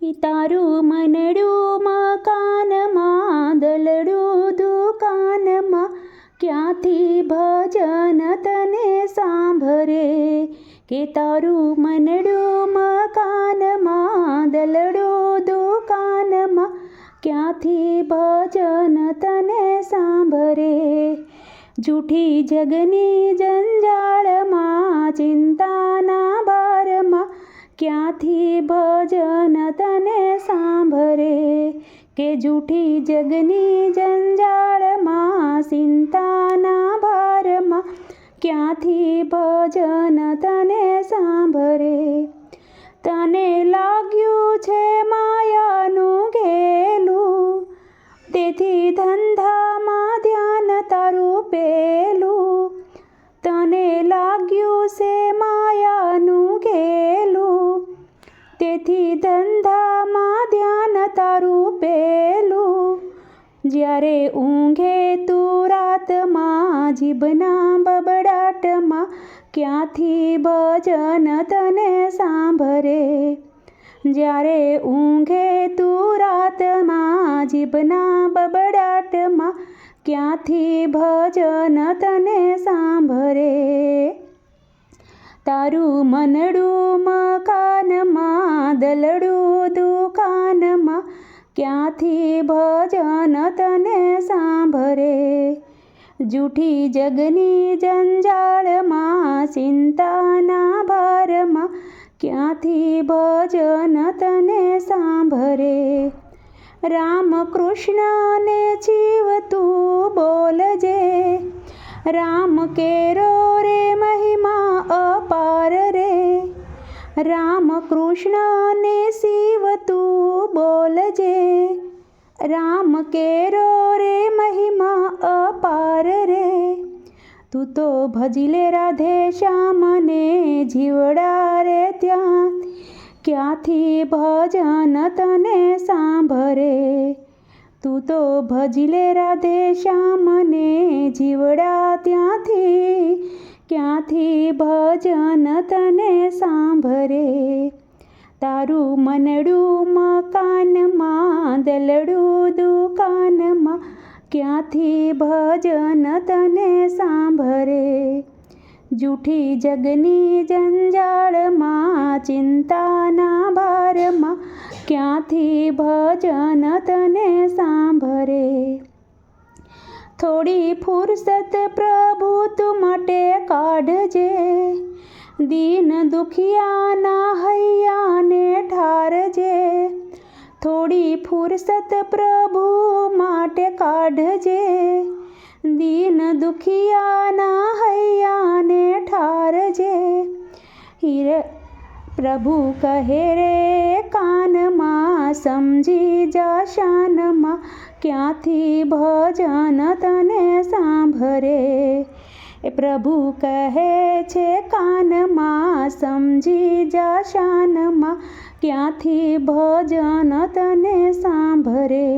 તારું મનડું મકાનમાં, દલડું દુકાનમાં, ક્યાંથી ભજન તને સાંભરે. કે તારું મનડું મકાનમાં, દલડું દુકાનમાં, ક્યાંથી ભજન તને સાંભરે. જૂઠી જગની જંજાળમાં, ચિંતાના ભારમાં, ક્યાંથી ભજન તને સાંભરે. કે જૂઠી જગની જંજાળમાં, ચિંતાના ભારમાં, ક્યાંથી ભજન તને સાંભરે. તને લાગ્યું છે માયાનું ઘેલું, તેથી ધંધામાં ધ્યાન તારું પેલું. તને લાગ્યું છે માયાનું ઘેલું, તેથી ધંધામાં ધ્યાન તારું પેલું. જ્યારે ઊંઘે તું રાતમાં, જીભના બબડાટમાં, ક્યાંથી ભજન તને સાંભરે. જ્યારે ઊંઘે તું રાતમાં, જીભના બબડાટમાં, ક્યાંથી ભજન તને સાંભરે. તારું મનડું મકાનમાં, દલડું દુકાનમાં, ક્યાંથી ભજન તને સાંભરે. જૂઠી જગની જંજાળમાં, ચિંતાના ભારમાં, ક્યાંથી ભજન તને સાંભરે. રામ કૃષ્ણને જીવતું બોલજે, રામ કેરો રે મહિમા અપાર રે. રામ કૃષ્ણને શિવતું બોલજે, રામ કેરો રે મહિમા અપાર રે. તું તો ભજી લે રાધે શ્યામને, જીવડા રે ત્યાં, ક્યાંથી ભજન તને સાંભરે. તું તો ભજી લે રાધે શ્યામને, જીવડા ત્યાંથી, ક્યાંથી ભજન તને સાંભરે. તારું મનડું મકાનમાં, દલડું દુકાનમાં, ક્યાંથી ભજન તને સાંભરે. જૂઠી જગની જંજાળમાં, ચિંતાના ભારમાં, ક્યાંથી ભજન તને સાંભરે. થોડી ફુરસત પ્રભુ તું માટે કાઢજે, દીન દુખિયાના હૈયાને ઠારજે. થોડી ફુરસત પ્રભુ માટે કાઢજે, દીન દુખિયાના હૈયાને ઠારજે. પ્રભુ કહે રે કાનમાં, સમજી જા શાનમાં, ક્યાંથી ભજન તને સાંભરે. પ્રભુ કહે છે કાનમાં, સમજી જા શાનમાં, ક્યાંથી ભજન તને સાંભરે.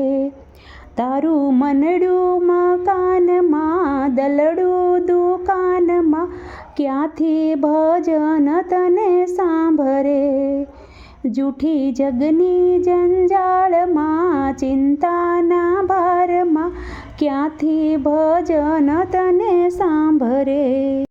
તારું મનડું મકાનમાં, દલડું દુકાનમાં, ક્યાંથી ભજન તને સાંભરે. જૂઠી જગની જંજાળમાં, ચિંતાના ભારમાં, ક્યાંથી ભજન તને સાંભરે.